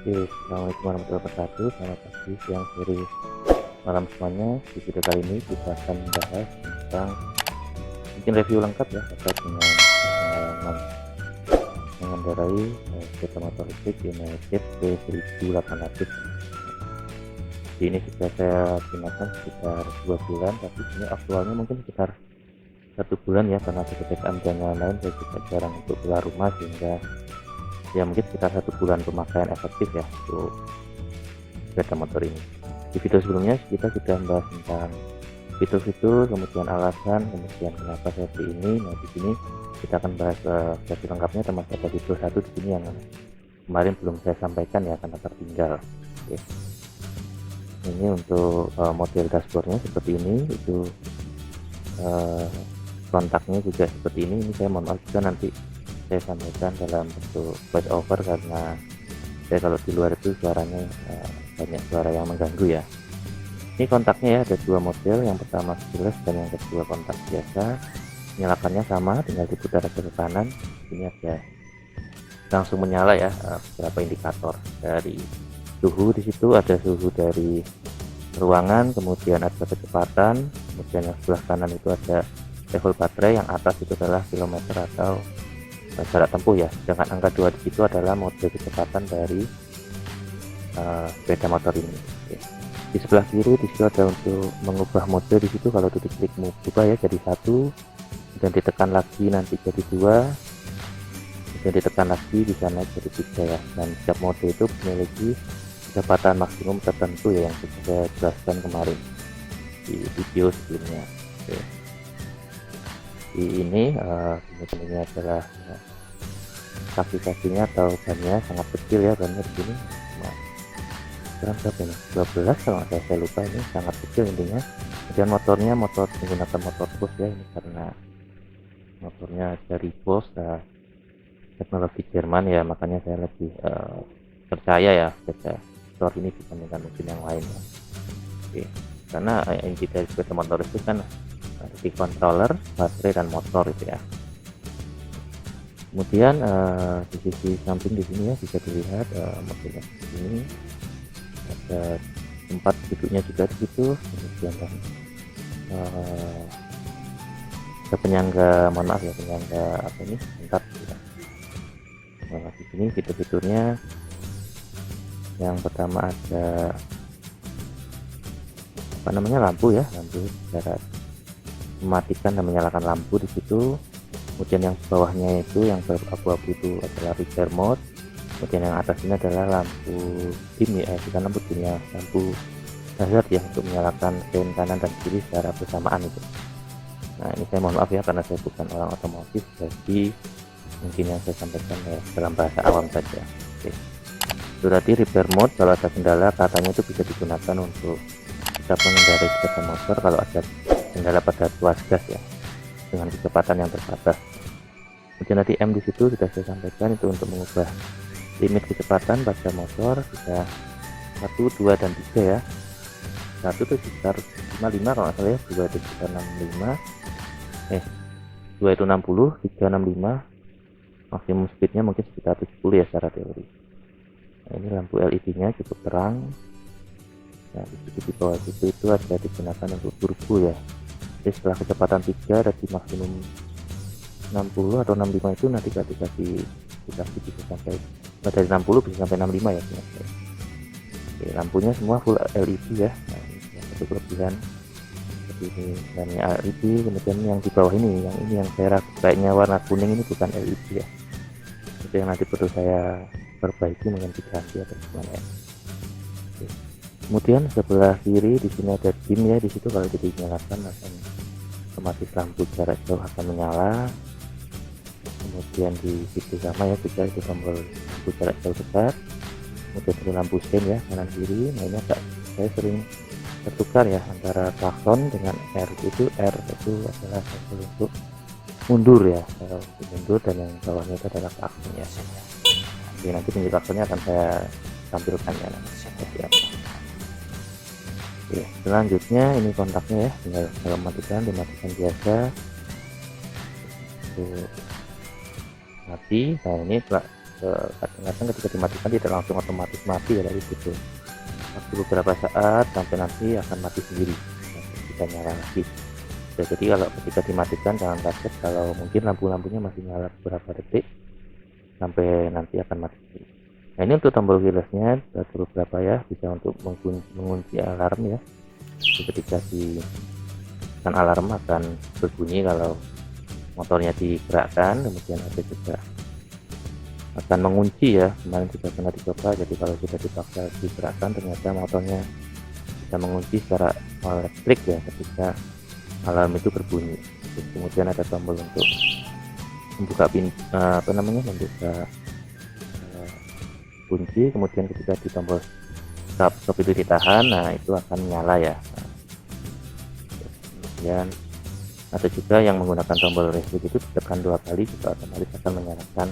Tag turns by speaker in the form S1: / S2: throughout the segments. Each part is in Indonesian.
S1: Oke, assalamualaikum warahmatullahi wabarakatuh. Selamat pagi, siang, sore, malam semuanya. Di video kali ini kita akan membahas tentang mungkin review lengkap ya terkait dengan pengalaman mengendarai sepeda motor listrik United P1800. Jadi ini sudah saya gunakan sekitar 2 bulan, tapi ini aktualnya mungkin sekitar 1 bulan ya, karena PPKM dan lain-lain saya juga jarang untuk keluar rumah, sehingga ya mungkin sekitar 1 bulan pemakaian efektif ya untuk sepeda motor ini. Di video sebelumnya kita sudah membahas tentang fitur-fitur, kemudian alasan, kemudian kenapa saya beli ini. Nah, di sini kita akan bahas versi lengkapnya, termasuk ada fitur satu di sini yang kemarin belum saya sampaikan ya karena tertinggal. Oke. Ini untuk model dashboardnya seperti ini, itu kontaknya juga seperti ini. Ini saya mohon maaf juga nanti saya sampaikan dalam bentuk voice over, karena saya kalau di luar itu suaranya banyak suara yang mengganggu ya. Ini kontaknya ya, ada 2 model, yang pertama keyless dan yang kedua kontak biasa. Nyalakannya sama, tinggal diputar aja ke kanan. Ini ada langsung menyala ya, beberapa indikator dari suhu. Di situ ada suhu dari ruangan, kemudian ada kecepatan, kemudian yang sebelah kanan itu ada level baterai, yang atas itu adalah kilometer atau jarak tempuh ya. Dengan angka 2 di situ adalah mode kecepatan dari sepeda motor ini. Oke. Di sebelah kiri di situ ada untuk mengubah mode. Di situ kalau diklik berubah ya jadi 1, dan ditekan lagi nanti jadi 2, dan ditekan lagi bisa naik jadi 3 ya. Dan setiap mode itu memiliki kecepatan maksimum tertentu ya, yang sudah saya jelaskan kemarin di video sebelumnya. Oke. Ini kemudian ini adalah kaki-kakinya atau bannya sangat kecil ya, bannya di sini sekarang berapa ini, 12 kalau nggak saya lupa, ini sangat kecil intinya. Kemudian motornya menggunakan motor Bosch ya, ini karena motornya dari Bosch, teknologi Jerman ya, makanya saya lebih percaya ya sepeda motor ini dibandingkan mesin yang lain ya. Oke, karena inti dari sepeda motor itu kan di controller, baterai, dan motor itu ya. Kemudian di sisi samping di sini ya bisa dilihat mobilnya ini ada tempat duduknya juga di situ. Kemudian ada penyangga, mohon maaf ya, penyangga apa ini, bentar ya. Nah, di sini fitur-fiturnya yang pertama ada apa namanya, lampu ya, lampu cara mematikan dan menyalakan lampu di situ. Kemudian yang bawahnya itu yang abu-abu itu adalah repair mode. Kemudian yang atas ini adalah lampu dim ya, bukan lampu dim ya, lampu hazard ya, untuk menyalakan sen kanan dan kiri secara bersamaan itu. Nah, ini saya mohon maaf ya karena saya bukan orang otomotif, jadi mungkin yang saya sampaikan ya dalam bahasa awam saja. Oke. Itu tadi repair mode, kalau ada kendala katanya itu bisa digunakan untuk bisa mengendarai sepeda motor kalau ada kendala pada tuas gas ya, dengan kecepatan yang terbatas. Kemudian tadi M di situ sudah saya sampaikan, itu untuk mengubah limit kecepatan pada motor, bisa 1, 2, dan 3 ya. 1 itu sekitar 55 kalau nggak salah ya, 2 itu sekitar 65, 2 itu 60, 3 65, maksimum speednya mungkin sekitar 70 ya secara teori. Nah, ini lampu LED nya cukup terang. Nah, di bawah itu ada digunakan untuk turbo ya. Jadi setelah kecepatan 3 ada di maksimum 60 atau 65 itu nanti dikasih bisa sampai dari 60 bisa sampai 65 ya. Oke, lampunya semua full LED ya. Nah, ini satu kelebihan seperti ini, dan LED. Kemudian yang di bawah ini yang saya kayaknya warna kuning ini bukan LED ya. Itu yang nanti perlu saya perbaiki, mungkin diganti atau gimana ya. Oke. Kemudian sebelah kiri di sini ada dim ya, di situ kalau dinyalakan akan otomatis lampu jarak jauh akan menyala. Kemudian di situ sama ya, juga itu tombol lampu jarak jauh dekat. Kemudian ada lampu sen ya kanan kiri. Nah, ini agak saya sering tertukar ya antara klakson dengan R itu adalah tombol untuk mundur ya, kalau mundur, dan yang bawahnya itu adalah klakson ya. Oke, nanti pinggir klaksonnya akan saya tampilkan ya seperti apa. Oke, selanjutnya ini kontaknya ya, tinggal kalau dimatikan biasa untuk mati. Nah, ini kadang-kadang ketika dimatikan tidak langsung otomatis mati ya, tapi butuh waktu beberapa saat sampai nanti akan mati sendiri, bisa nyala lagi ya. Jadi kalau ketika dimatikan jangan kaget kalau mungkin lampu-lampunya masih nyala beberapa detik sampai nanti akan mati sendiri. Nah, ini untuk tombol keylessnya ada beberapa ya, bisa untuk mengunci alarm ya. Jadi ketika di kan alarm akan berbunyi kalau motornya digerakkan, kemudian ada juga akan mengunci ya, kemarin juga pernah dicoba. Jadi kalau sudah dipaksa digerakkan ternyata motornya bisa mengunci secara elektrik ya ketika alarm itu berbunyi. Terus kemudian ada tombol untuk membuka membuka kunci, kemudian ketika di tombol stop itu ditahan, nah itu akan menyala ya. Kemudian ada juga yang menggunakan tombol reset itu ditekan 2 kali juga otomatis akan menyalakan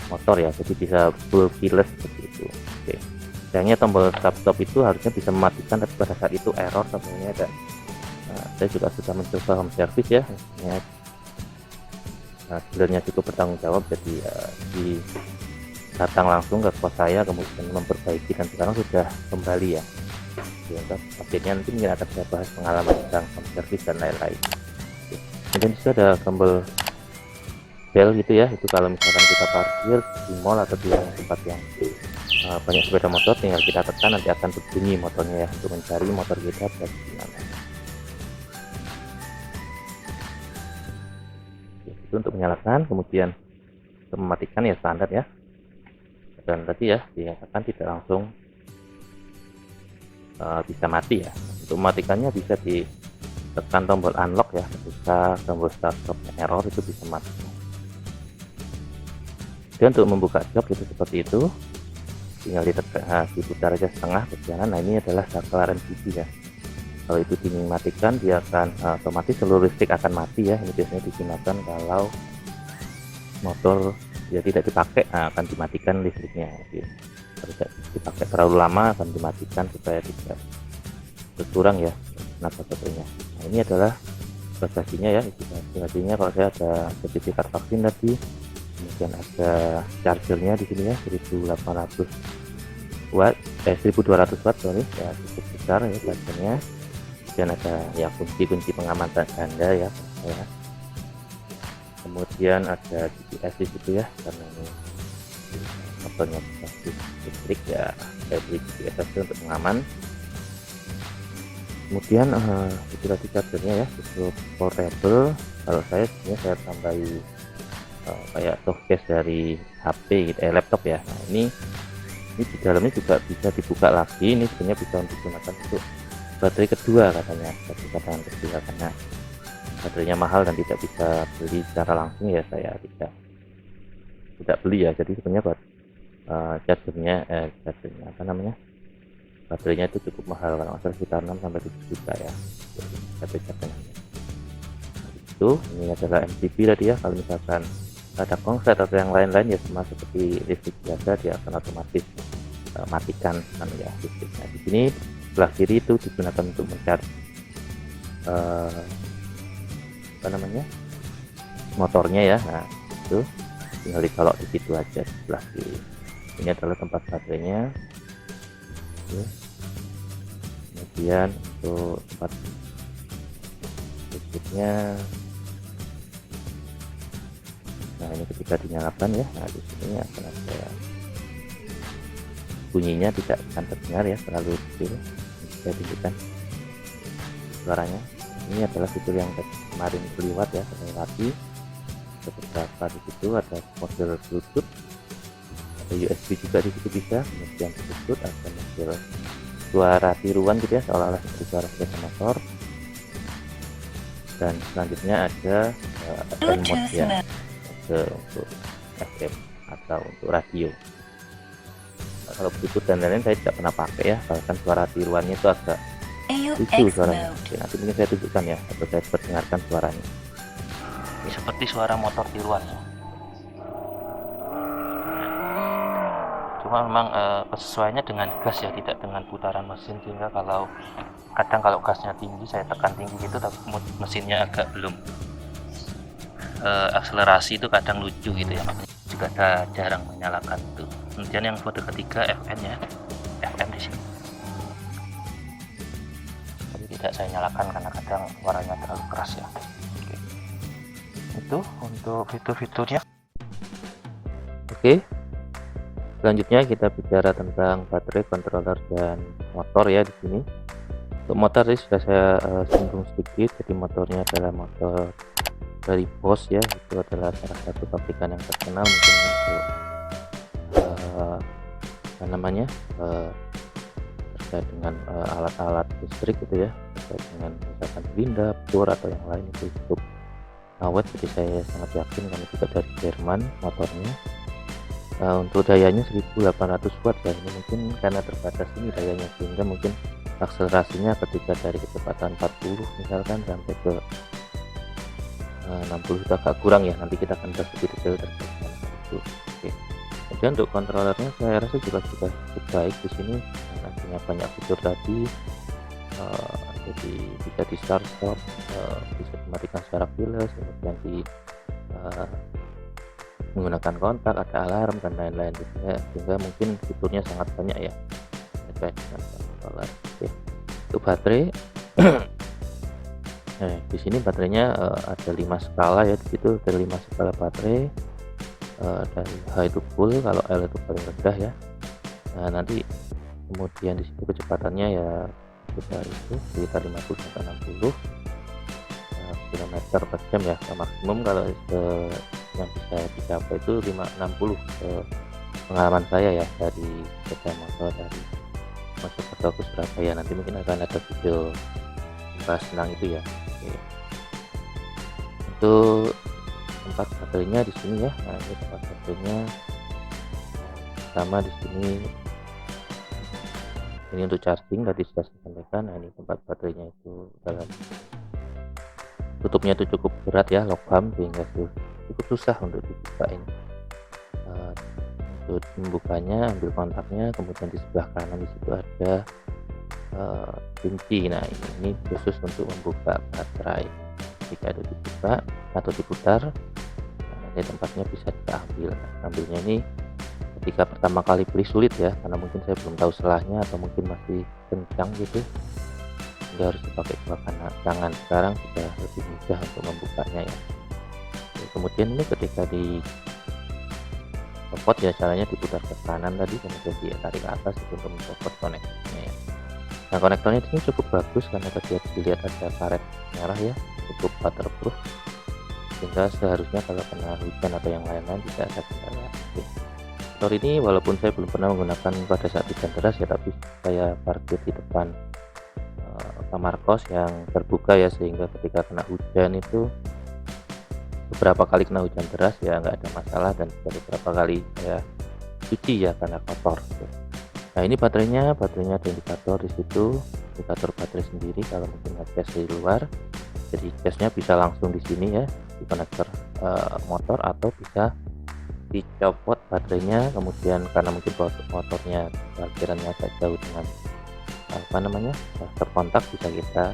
S1: motor ya, jadi bisa full keyless seperti itu. Oke, sayangnya tombol stop itu harusnya bisa mematikan, tapi pada saat itu error sebenarnya ada. Saya juga sudah mencoba home service ya, dealernya cukup bertanggung jawab, jadi datang langsung ke kos saya kemudian memperbaiki dan sekarang sudah kembali ya. Untuk update-nya nanti mungkin akan saya bahas pengalaman tentang home service dan lain-lain. Kemudian juga ada tombol bel gitu ya, itu kalau misalkan kita parkir di mall atau di tempat yang banyak sepeda motor, tinggal kita tekan nanti akan berbunyi motornya ya, untuk mencari motor kita berada di mana. Itu untuk menyalakan, kemudian untuk mematikan ya standar ya, dan tadi ya dikatakan tidak langsung bisa mati ya. Untuk mematikannya bisa ditekan tombol unlock ya, ketika tombol start stopnya error itu bisa mati. Dan untuk membuka jok itu seperti itu, tinggal diputar aja setengah ke kanan. Nah, ini adalah saklar MCB ya. Kalau itu dimatikan dia akan otomatis seluruh listrik akan mati ya. Ini biasanya digunakan kalau motor ya tidak dipakai, akan dimatikan listriknya. Jadi, kalau tidak dipakai terlalu lama akan dimatikan supaya tidak berkurang ya tenaga baterainya. Nah, ini adalah bagasinya ya, bagasinya kalau saya ada sertifikat vaksin tadi, kemudian ada chargernya di sini ya, 1800 watt 1200 watt sorry ya, cukup besar ya chargernya. Dan ada ya kunci pengaman ganda ya, kemudian ada GPS di situ ya, karena ini motornya berbasis listrik ya, saya beli GPS saja untuk pengaman. Kemudian itu tadi chargernya ya, cukup portable. Kalau saya sebenarnya saya tambahi kayak softcase dari HP gitu, laptop ya. Nah, ini di dalamnya juga bisa dibuka lagi. Ini sebenarnya bisa digunakan untuk baterai kedua katanya, baterai cadangan kedua, karena baterainya mahal dan tidak bisa beli secara langsung ya, saya tidak beli ya. Jadi sebenarnya buat chargernya baterainya itu cukup mahal, kalau masalah sekitar 6 sampai 7 juta ya, jadi baterai cadangannya. Nah, itu ini adalah MCB tadi ya. Kalau misalkan ada konslet atau yang lain-lain ya sama seperti listrik biasa, dia akan otomatis matikan kan ya listriknya. Di sini sebelah kiri itu digunakan untuk mencari motornya ya. Nah, itu tinggal dicolok di situ aja di sebelah kiri. Ini adalah tempat baterainya. Oke. Kemudian untuk tempat listriknya, nah ini ketika dinyalakan ya, nah di sini akan ada bunyinya, tidak akan terdengar ya terlalu kecil. Saya tunjukkan suaranya. Ini adalah fitur yang kemarin terlihat ya, terlewati. Ada beberapa di situ, ada model Bluetooth, ada USB juga di situ bisa. Kemudian Bluetooth, ada model suara tiruan gitu ya, seolah-olah seperti suara sepeda motor. Dan selanjutnya ada mode ya, untuk FM atau untuk radio. Kalau Bluetooth dan lain-lain saya tidak pernah pakai ya, bahkan suara tiruannya itu agak lucu suaranya. Oke, nanti mungkin saya tunjukkan ya, atau saya perdengarkan suaranya. Ini seperti suara motor tiruan ya. Cuma memang kesesuaiannya dengan gas ya, tidak dengan putaran mesin, sehingga kalau gasnya tinggi saya tekan tinggi gitu, tapi mesinnya agak belum
S2: akselerasi itu kadang lucu gitu ya, makanya juga saya jarang menyalakan itu. Kemudian yang mode ketiga FN ya, FM di sini. Tapi tidak saya nyalakan karena kadang suaranya terlalu keras ya. Oke. Itu untuk fitur-fiturnya.
S1: Oke, selanjutnya kita bicara tentang baterai, controller, dan motor ya di sini. Untuk motor tadi sudah saya singgung sedikit. Jadi motornya adalah motor dari Bosch ya, itu adalah salah satu pabrikan yang terkenal mungkin untuk apa namanya terkait dengan alat-alat listrik gitu ya, terkait dengan misalkan Blinda, Pur atau yang lain itu cukup awet. Jadi saya sangat yakin karena juga dari Jerman motornya. Untuk dayanya 1800 watt ya, ini mungkin karena terbatas ini dayanya, sehingga mungkin akselerasinya ketika dari kecepatan 40 misalkan sampai ke 60 itu agak kurang ya. Nanti kita akan bahas lebih detail terkait dengan itu. Oke. Kemudian untuk kontrolernya saya rasa juga sudah cukup baik di sini, artinya banyak fitur tadi. Jadi bisa di start stop, bisa dimatikan secara keyless, kemudian di menggunakan kontak, ada alarm dan lain-lain gitu ya, sehingga mungkin fiturnya sangat banyak ya terkait dengan controller. Oke. Untuk baterai nah, di sini baterainya ada 5 skala ya, di situ ada 5 skala baterai, dari H itu full, kalau L itu paling rendah ya. Nah, nanti kemudian di situ kecepatannya ya sekitar itu sekitar 50 sampai 60 km per jam ya. Maksimum kalau yang bisa dicapai itu 560 pengalaman saya ya, dari sepeda motor dari Mojokerto ke Surabaya. Nanti mungkin akan ada video bahas tentang itu ya. Oke. Untuk tempat baterainya di sini ya. Nah, ini tempat baterainya sama di sini. Ini untuk charging tadi sudah saya sampaikan. Nah, ini tempat baterainya itu dalam tutupnya itu cukup berat ya, logam, sehingga cukup susah untuk dibuka ini. Untuk membukanya, ambil kontaknya, kemudian di sebelah kanan di situ ada kunci. Nah, ini khusus untuk membuka baterai. Jika itu dibuka atau diputar, nanti tempatnya bisa kita ambil. Ambilnya ini ketika pertama kali beli sulit ya, karena mungkin saya belum tahu selahnya atau mungkin masih kencang gitu, sehingga harus dipakai dua tangan. Sekarang sudah lebih mudah untuk membukanya ya. Kemudian ini ketika di copot ya, caranya diputar ke kanan tadi, kemudian ditarik ke atas itu untuk mencopot konektornya ya. Nah, konektornya ini cukup bagus karena tadi dilihat ada karet merah ya, cukup waterproof, sehingga seharusnya kalau kena hujan atau yang lain-lain tidak ada kendala. Motor ini walaupun saya belum pernah menggunakan pada saat hujan deras ya, tapi saya parkir di depan kamar kos yang terbuka ya, sehingga ketika kena hujan itu beberapa kali kena hujan deras ya nggak ada masalah, dan beberapa kali saya cuci ya karena kotor gitu. Nah, ini baterainya ada indikator di situ, indikator baterai sendiri kalau mungkin ngecas di luar. Jadi casnya bisa langsung di sini ya, di konektor motor, atau bisa dicopot baterainya, kemudian karena mungkin motornya parkirannya agak jauh dengan apa namanya terkontak, bisa kita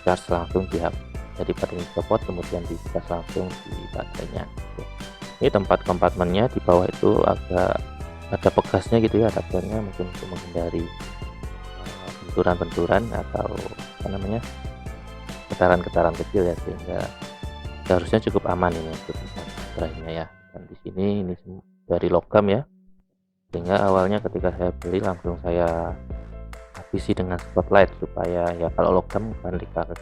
S1: charge langsung di HP. Jadi baterai dicopot kemudian dicas langsung di baterainya. Ini tempat kompartemennya di bawah itu agak ada pegasnya gitu ya, adaptornya mungkin untuk menghindari benturan-benturan atau apa namanya getaran-getaran kecil ya, sehingga seharusnya cukup aman ini untuk baterainya ya. Dan di sini ini dari logam ya, sehingga awalnya ketika saya beli langsung saya habisi dengan spotlight, supaya ya kalau logam kan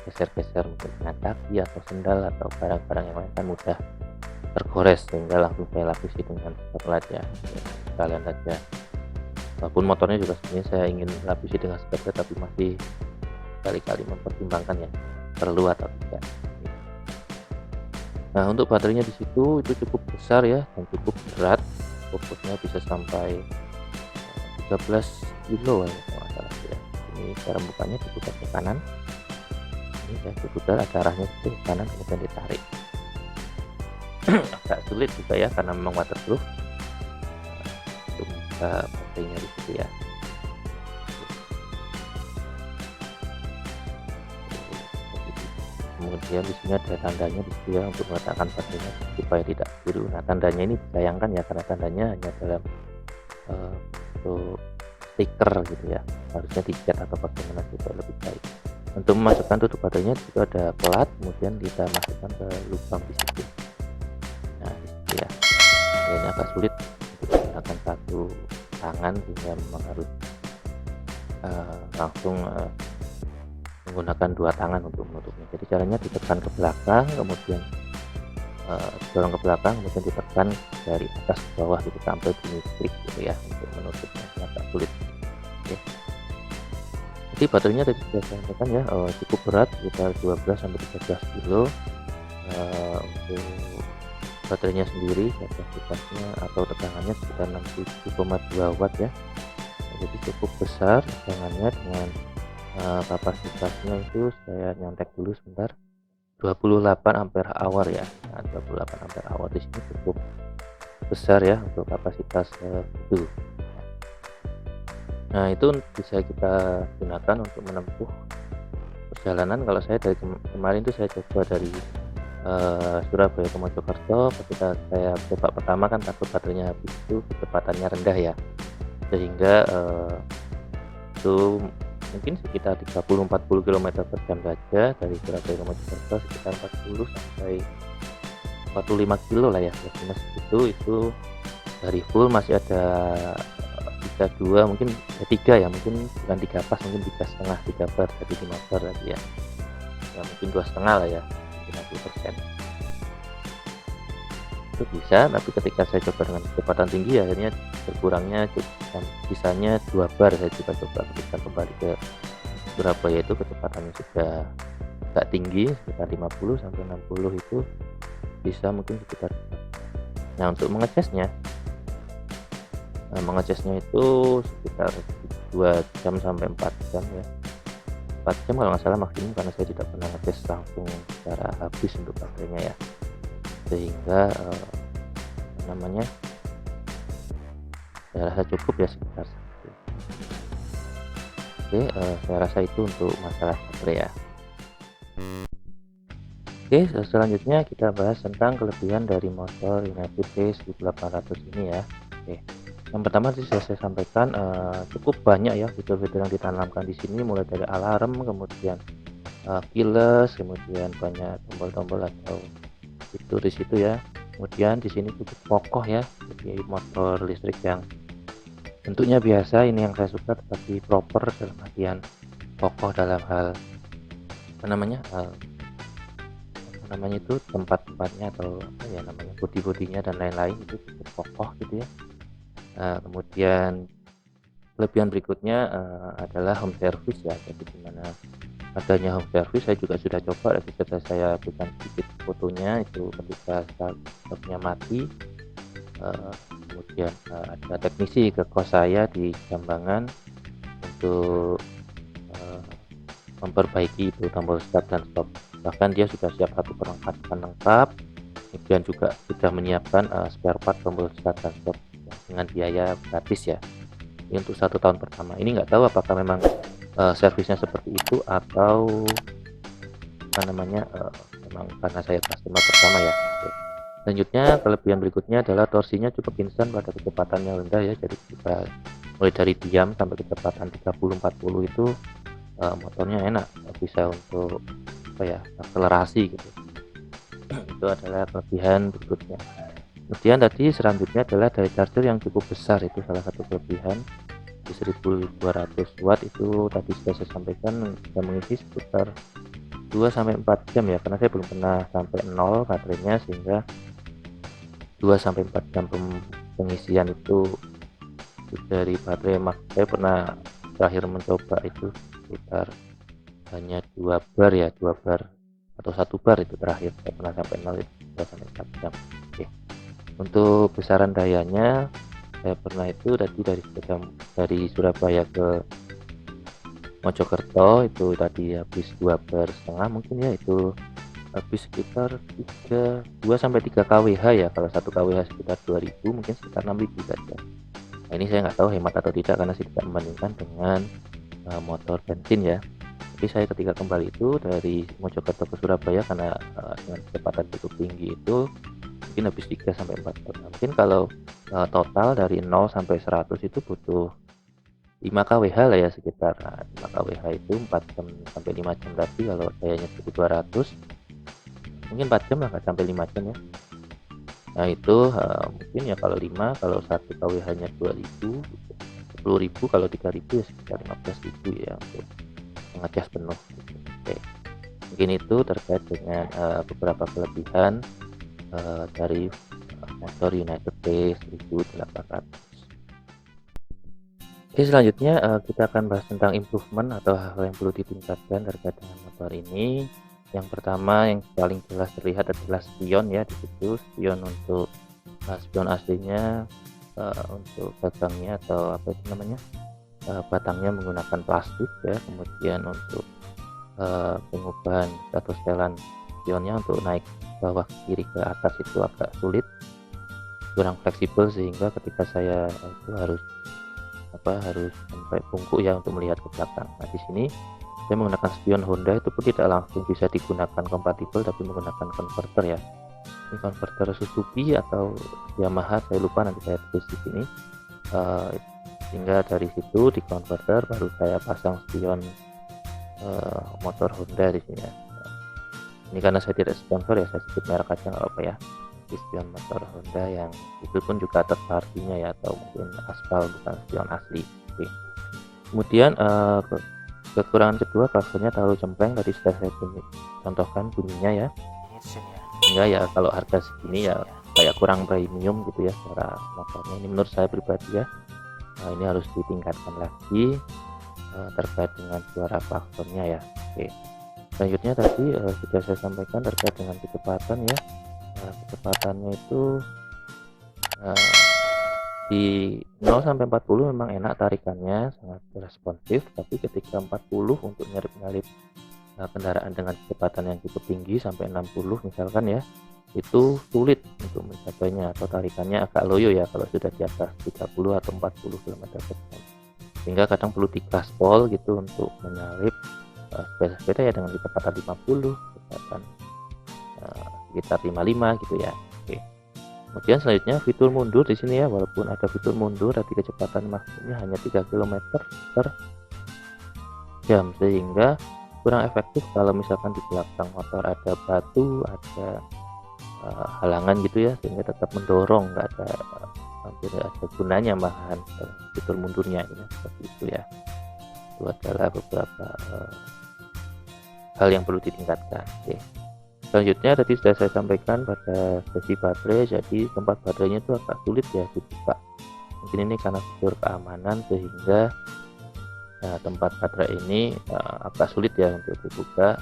S1: geser-geser mungkin dengan kaki atau sendal atau barang-barang yang lain kan mudah tergores, sehingga langsung saya lapisi dengan spotlight ya, sekalian saja. Walaupun motornya juga sebenarnya saya ingin lapisi dengan spotlight, tapi masih kali-kali mempertimbangkan ya perlu atau tidak. Nah, untuk baterainya di situ itu cukup besar ya dan cukup berat, bobotnya bisa sampai 13 kilo ya kalau salah ya. Ini cara bukanya diputar ke kanan, ini saya diputar ada arahnya ke kanan, kemudian ditarik. Agak sulit juga ya karena memang waterproof untuk membuka baterainya di situ ya. kemudian di sini ada tandanya di situ ya untuk meletakkan baterainya supaya tidak biru. Nah, tandanya ini disayangkan ya karena tandanya hanya dalam bentuk stiker gitu ya, harusnya dicat atau bagaimana supaya lebih baik. Untuk memasukkan tutup baterainya itu ada plat, kemudian kita masukkan ke lubang di situ. Nah, gitu ya. Ini agak sulit untuk menggunakan satu tangan sehingga memang harus langsung menggunakan dua tangan untuk menutupnya. Jadi caranya ditekan ke belakang, kemudian dorong ke belakang, kemudian ditekan dari atas ke bawah gitu sampai bunyi klik gitu ya untuk menutupnya. Agak sulit. Oke. Jadi baterainya tadi sudah saya sampaikan ya, cukup berat sekitar 12 sampai 13 kilo. Untuk baterainya sendiri kapasitasnya atau tegangannya sekitar 67,2 watt ya. Jadi cukup besar tegangannya dengan kapasitasnya itu saya nyontek dulu sebentar, 28 ampere hour ya. Nah, 28 ampere hour di sini cukup besar ya untuk kapasitas itu. Nah, itu bisa kita gunakan untuk menempuh perjalanan. Kalau saya dari kemarin itu saya coba dari Surabaya ke Mojokerto. Ketika saya coba pertama kan takut baterainya habis, itu kecepatannya rendah ya, sehingga itu mungkin sekitar 30-40 km per jam saja dari Surabaya ke Mojokerto, sekitar 40 sampai 45 kilo lah ya plus minus itu dari full masih ada 32 mungkin 3 ya, mungkin bukan 3 pas, mungkin 3,5 bar jadi 5 bar lagi ya, mungkin 2,5 lah ya, 50%. Itu bisa, tapi ketika saya coba dengan kecepatan tinggi akhirnya berkurangnya sisanya 2 bar. Saya coba ketika kembali ke Surabaya itu kecepatannya sudah agak tinggi sekitar 50 sampai 60 itu bisa mungkin sekitar. Nah, untuk mengecasnya itu sekitar 2 jam sampai 4 jam ya, 4 jam kalau nggak salah maksimum, karena saya tidak pernah ngecas langsung secara habis untuk baterainya ya, sehingga saya rasa cukup ya sekitar segitu. Oke, saya rasa itu untuk masalah baterai ya. Oke, selanjutnya kita bahas tentang kelebihan dari motor United T1800 ini ya. Oke, yang pertama sih saya sampaikan cukup banyak ya fitur-fitur yang ditanamkan di sini, mulai dari alarm, kemudian keyless, kemudian banyak tombol-tombol atau fitur di situ ya. Kemudian di sini cukup kokoh ya, jadi motor listrik yang bentuknya biasa ini yang saya suka, tetapi proper dalam artian kokoh dalam hal itu tempat-tempatnya atau apa ya namanya, bodi-bodinya dan lain-lain itu cukup kokoh gitu ya. Kemudian kelebihan berikutnya adalah home service ya, jadi dimana adanya home service saya juga sudah coba, ketika saya berikan sedikit fotonya itu ketika startupnya mati, kemudian ada teknisi ke kos saya di Jambangan untuk memperbaiki itu tombol start dan stop. Bahkan dia sudah siap satu perangkat lengkap, kemudian juga sudah menyiapkan spare part tombol start dan stop dengan biaya gratis ya. Ini untuk 1 tahun pertama. Ini nggak tahu apakah memang servisnya seperti itu atau memang karena saya customer pertama ya. Oke. Selanjutnya kelebihan berikutnya adalah torsinya cukup instan pada kecepatan yang rendah ya. Jadi kita mulai dari diam sampai kecepatan 30-40 itu motornya enak, bisa untuk akselerasi gitu. Itu adalah kelebihan berikutnya. Kemudian tadi selanjutnya adalah daya charger yang cukup besar, itu salah satu kelebihan. Di 1200 watt itu tadi sudah saya sampaikan bisa mengisi sekitar 2-4 jam ya, karena saya belum pernah sampai 0 baterainya, sehingga 2-4 jam pengisian itu dari baterai saya pernah terakhir mencoba itu sekitar hanya 2 bar ya, 2 bar atau 1 bar itu terakhir, saya pernah sampai 0 itu 2-4 jam. Oke. Untuk besaran dayanya saya pernah itu tadi dari Surabaya ke Mojokerto itu tadi habis 2,5 mungkin ya, itu habis sekitar 2-3 kWh ya. Kalau 1 kWh sekitar 2000, mungkin sekitar 6000 saja. Nah, ini saya nggak tahu hemat atau tidak karena saya tidak membandingkan dengan motor bensin ya. tapi saya ketika kembali itu dari Mojokerto ke Surabaya karena dengan kecepatan cukup tinggi itu mungkin habis 3 sampai 4 jam. Nah, mungkin kalau total dari 0 sampai 100 itu butuh 5 kWh lah ya sekitar. Nah, 5 kWh itu 4 jam sampai 5 jam tadi. Kalau saya nyetir 200 mungkin 4 jam lah, nggak sampai 5 jam ya. Nah itu mungkin ya kalau 5, kalau 1 kWh nya 2000, 10.000, kalau 3000 ya sekitar 15.000 ya untuk ngecas penuh gitu. Oke, mungkin itu terkait dengan beberapa kelebihan dari motor United T1800. Oke, selanjutnya kita akan bahas tentang improvement atau hal yang perlu ditingkatkan terkait dengan motor ini. Yang pertama yang paling jelas terlihat adalah spion ya, di situ spion untuk spion aslinya untuk gagangnya atau apa itu namanya, batangnya menggunakan plastik ya. Kemudian untuk pengubahan atau setelan spionnya untuk naik bawah kiri ke atas itu agak sulit, kurang fleksibel, sehingga ketika saya itu harus sampai bungkuk ya untuk melihat ke belakang. Nah di sini saya menggunakan spion Honda itu pun tidak langsung bisa digunakan kompatibel, tapi menggunakan converter ya. Ini converter Suzuki atau Yamaha, saya lupa, nanti saya tulis di sini. Sehingga dari situ di converter baru saya pasang spion motor Honda di sini ya. Ini karena saya tidak sponsor ya, saya sebut merek aja nggak apa ya. Spion motor Honda yang itu pun juga third partinya ya, atau mungkin aspal bukan spion asli. Oke. Kemudian kekurangan kedua, klaksonnya terlalu cempreng, tadi sudah saya contohkan bunyinya ya. Sehingga ya kalau harga segini ya kayak kurang premium gitu ya secara motornya, ini menurut saya pribadi ya. Nah, ini harus ditingkatkan lagi terkait dengan suara klaksonnya ya. Oke. Selanjutnya tadi sudah saya sampaikan terkait dengan kecepatan ya. Kecepatannya itu di 0 sampai 40 memang enak tarikannya, sangat responsif, tapi ketika 40 untuk nyalip-nyalip kendaraan dengan kecepatan yang cukup tinggi sampai 60 misalkan ya, itu sulit untuk mencapainya, atau tarikannya agak loyo ya kalau sudah di atas 30 atau 40 km/jam, sehingga kadang perlu digaspol gitu untuk menyalip sepeda-sepeda ya dengan kecepatan 50, kecepatan sekitar 55 gitu ya. Oke. Kemudian selanjutnya fitur mundur di sini ya, walaupun ada fitur mundur tapi kecepatan maksimumnya hanya 3 km/jam, sehingga kurang efektif kalau misalkan di belakang motor ada batu, ada halangan gitu ya, sehingga tetap mendorong, nggak ada hampir ada gunanya malahan fitur mundurnya ini seperti itu ya. Itu adalah beberapa hal yang perlu ditingkatkan. Oke. Selanjutnya tadi sudah saya sampaikan pada sesi baterai, jadi tempat baterainya itu agak sulit ya dibuka. Mungkin ini karena fitur keamanan, sehingga tempat baterai ini agak sulit ya untuk dibuka,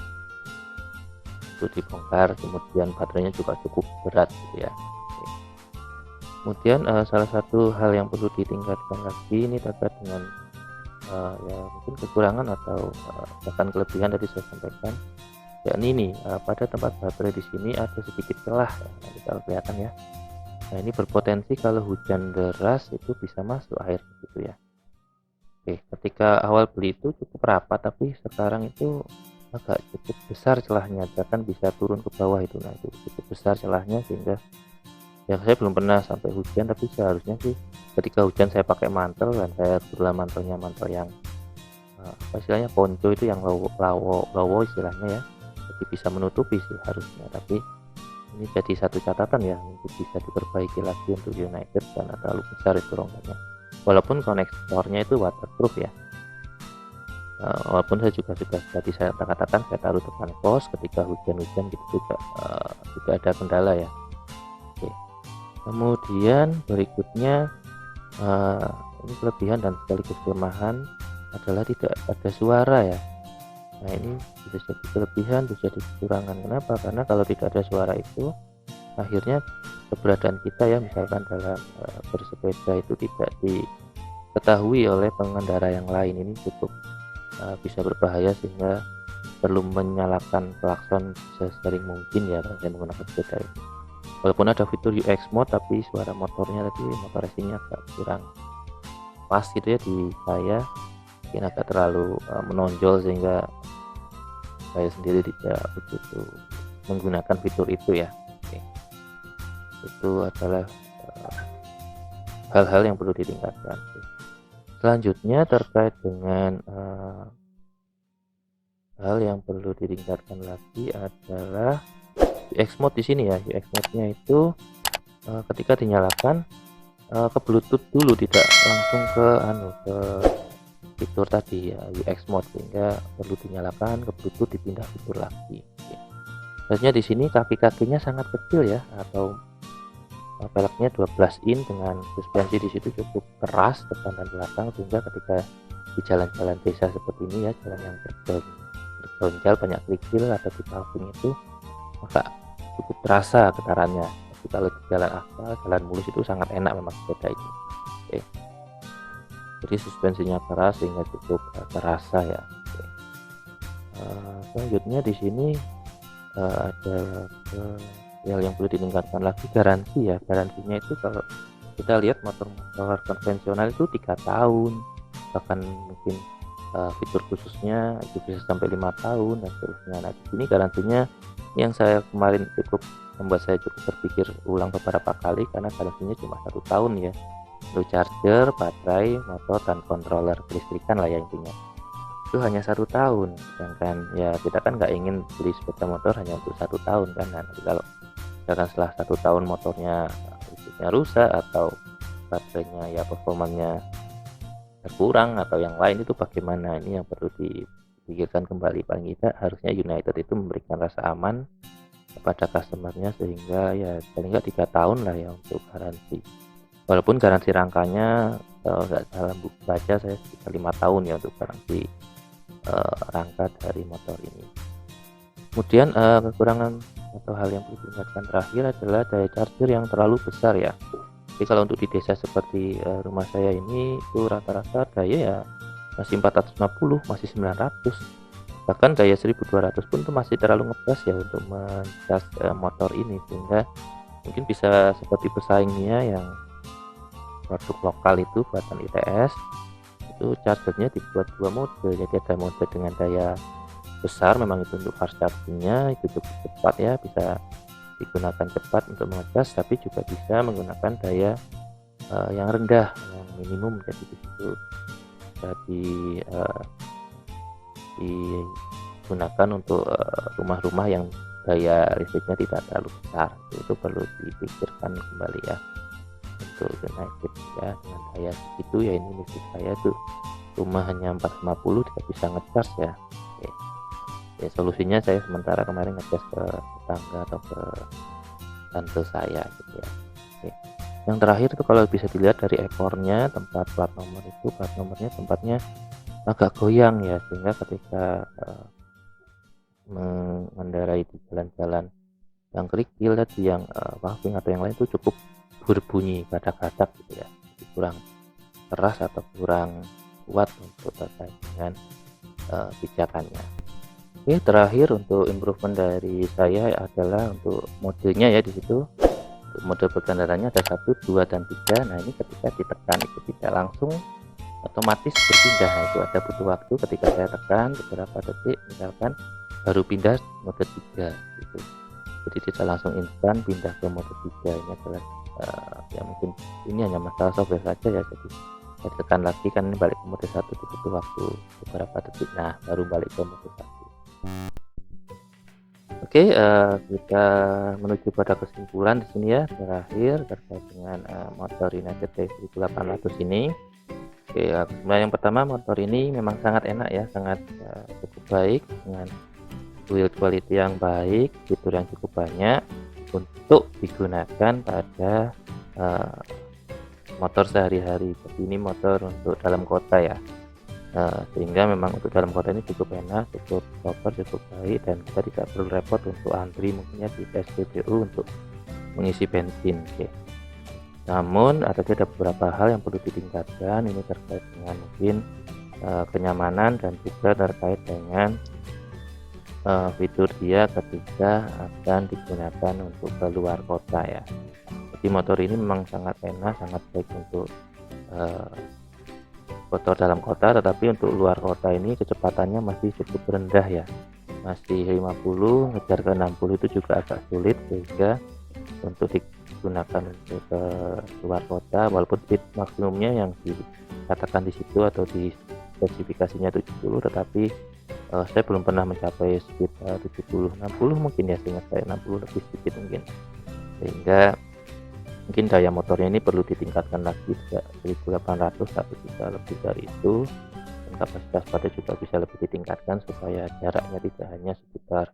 S1: untuk dibongkar. Kemudian baterainya juga cukup berat gitu ya. Oke. Kemudian salah satu hal yang perlu ditingkatkan lagi ini terkait dengan ya mungkin kekurangan atau bahkan kelebihan tadi saya sampaikan, yakni ini pada tempat baterai di sini ada sedikit celah ya, nanti kalau kelihatan ya. Nah ini berpotensi kalau hujan deras itu bisa masuk air gitu ya. Oke, ketika awal beli itu cukup rapat, tapi sekarang itu agak cukup besar celahnya, bahkan bisa turun ke bawah itu. Nah itu cukup besar celahnya, sehingga ya saya belum pernah sampai hujan, tapi seharusnya sih ketika hujan saya pakai mantel, dan saya kebetulan mantelnya mantel yang apa istilahnya ponco itu yang lowo istilahnya ya, jadi bisa menutupi sih harusnya. Tapi ini jadi satu catatan ya, untuk bisa diperbaiki lagi untuk United karena terlalu besar itu ronggannya, walaupun konektornya itu waterproof ya. Walaupun saya juga sudah tadi saya katakan saya taruh depan kos, ketika hujan-hujan gitu juga tidak ada kendala ya. Oke. Kemudian berikutnya ini kelebihan dan sekaligus kelemahan adalah tidak ada suara ya. Nah ini bisa jadi kelebihan, bisa jadi kekurangan. Kenapa? Karena kalau tidak ada suara itu akhirnya keberadaan kita ya, misalkan dalam bersepeda itu tidak diketahui oleh pengendara yang lain, ini cukup bisa berbahaya, sehingga perlu menyalakan klakson sesering mungkin ya kalau saya menggunakan sepeda ini. Walaupun ada fitur UX mode, tapi suara motornya tadi, motor racingnya agak kurang pas gitu ya di saya, mungkin agak terlalu menonjol, sehingga saya sendiri tidak begitu menggunakan fitur itu ya. Oke. Itu adalah hal-hal yang perlu ditingkatkan. Selanjutnya terkait dengan hal yang perlu ditingkatkan lagi adalah UX mode di sini ya. UX mode-nya itu ketika dinyalakan ke Bluetooth dulu, tidak langsung ke fitur tadi ya, UX mode, sehingga perlu dinyalakan ke Bluetooth, dipindah fitur lagi. Biasanya di sini kaki-kakinya sangat kecil ya, atau velgnya 12 in dengan suspensi di situ cukup keras depan dan belakang, sehingga ketika di jalan-jalan desa seperti ini ya, jalan yang berdonjal banyak kerikil atau di paving itu, maka cukup terasa getarannya. Tapi kalau di jalan aspal, jalan mulus itu sangat enak memang sepeda ini. Oke. Jadi suspensinya keras sehingga cukup terasa ya. Oke. Selanjutnya di sini ada hal yang perlu ditingkatkan lagi, garansi ya. Garansinya itu kalau kita lihat motor-motor konvensional itu 3 tahun, bahkan mungkin fitur khususnya itu bisa sampai 5 tahun dan seterusnya. Nah di sini garansinya yang saya kemarin membuat saya cukup berpikir ulang beberapa kali, karena garansinya cuma 1 tahun ya, untuk charger, baterai, motor, dan controller kelistrikan lah ya, intinya itu hanya 1 tahun. Sedangkan ya kita kan nggak ingin beli sepeda motor hanya untuk 1 tahun kan. Nah, nanti kalau misalkan setelah 1 tahun motornya listriknya rusak atau baterainya ya performanya berkurang atau yang lain, itu bagaimana? Ini yang perlu dipikirkan kembali. Paling tidak harusnya United itu memberikan rasa aman kepada customernya, sehingga ya paling nggak 3 tahun lah ya untuk garansi. Walaupun garansi rangkanya kalau nggak salah baca saya sekitar 5 tahun ya untuk garansi rangka dari motor ini. Kemudian kekurangan atau hal yang perlu diingatkan terakhir adalah daya charger yang terlalu besar ya. Jadi kalau untuk di desa seperti rumah saya ini itu rata-rata daya ya masih 450, masih 900, bahkan daya 1200 pun itu masih terlalu ngebas ya untuk mencas motor ini, sehingga mungkin bisa seperti pesaingnya yang produk lokal itu buatan ITS, itu chargernya dibuat 2 mode. Jadi ada mode dengan daya besar, memang itu untuk fast chargingnya itu cukup cepat ya, bisa digunakan cepat untuk mengecas, tapi juga bisa menggunakan daya yang rendah, yang minimum. Jadi di situ bisa digunakan untuk rumah-rumah yang daya listriknya tidak terlalu besar. Itu perlu dipikirkan kembali ya untuk United ya, dengan daya segitu ya. Ini listrik saya tuh rumah hanya 450 tidak bisa ngecas ya. Oke. Ya solusinya saya sementara kemarin ngecas ke tetangga atau ke tante saya gitu ya. Oke. Yang terakhir itu kalau bisa dilihat dari ekornya, tempat plat nomor itu, plat nomornya tempatnya agak goyang ya, sehingga ketika mengendarai di jalan-jalan yang kerikil tadi, yang paving atau yang lain, itu cukup berbunyi gadak-gadak gitu ya. Jadi kurang keras atau kurang kuat untuk terkait dengan pijakannya. Oke, terakhir untuk improvement dari saya adalah untuk modenya ya. Di situ untuk mode berkendaranya ada 1, 2, dan 3. Nah ini ketika ditekan itu tidak langsung otomatis berpindah. Nah, itu ada butuh waktu, ketika saya tekan beberapa detik misalkan baru pindah mode 3 gitu. Jadi tidak langsung instan pindah ke mode 3. Ini adalah ya mungkin ini hanya masalah software saja ya. Jadi saya tekan lagi kan, ini balik ke mode 1 itu butuh waktu beberapa detik, nah baru balik ke mode 1. Oke, kita menuju pada kesimpulan di sini ya, terakhir terkait dengan motor United T1800 ini. Oke, yang pertama, motor ini memang sangat enak ya, sangat cukup baik, dengan build quality yang baik, fitur yang cukup banyak untuk digunakan pada motor sehari-hari. Jadi ini motor untuk dalam kota ya, sehingga memang untuk dalam kota ini cukup enak, cukup proper, cukup baik, dan kita tidak perlu repot untuk antri mungkinnya di SPBU untuk mengisi bensin. Oke. Namun ada beberapa hal yang perlu ditingkatkan, ini terkait dengan mungkin kenyamanan dan juga terkait dengan fitur dia ketika akan digunakan untuk keluar kota ya. Jadi motor ini memang sangat enak, sangat baik untuk motor dalam kota, tetapi untuk luar kota ini kecepatannya masih cukup rendah ya. masih 50, ngejar ke 60 itu juga agak sulit, sehingga untuk digunakan untuk ke luar kota, walaupun speed maksimumnya yang dikatakan di situ atau di spesifikasinya 70, tetapi saya belum pernah mencapai speed 70, 60 mungkin ya, seingat saya 60 lebih sedikit mungkin, sehingga mungkin daya motornya ini perlu ditingkatkan lagi, tidak 1800 tapi bisa lebih dari itu, dan kapasitas baterai juga bisa lebih ditingkatkan supaya jaraknya tidak hanya sekitar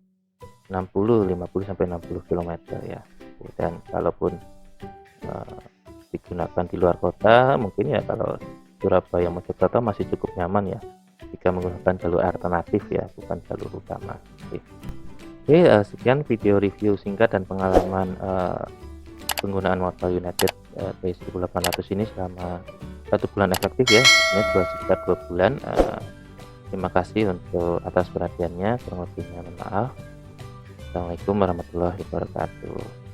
S1: 50 sampai 60 km ya. Dan kalaupun digunakan di luar kota, mungkin ya kalau Surabaya Mojokerto masih cukup nyaman ya jika menggunakan jalur alternatif ya, bukan jalur utama. Oke, sekian video review singkat dan pengalaman penggunaan motor United T1800 ini selama 1 bulan efektif ya, ini sekitar 2 bulan. Terima kasih untuk atas perhatiannya, kurang lebihnya mohon maaf. Assalamualaikum warahmatullahi wabarakatuh.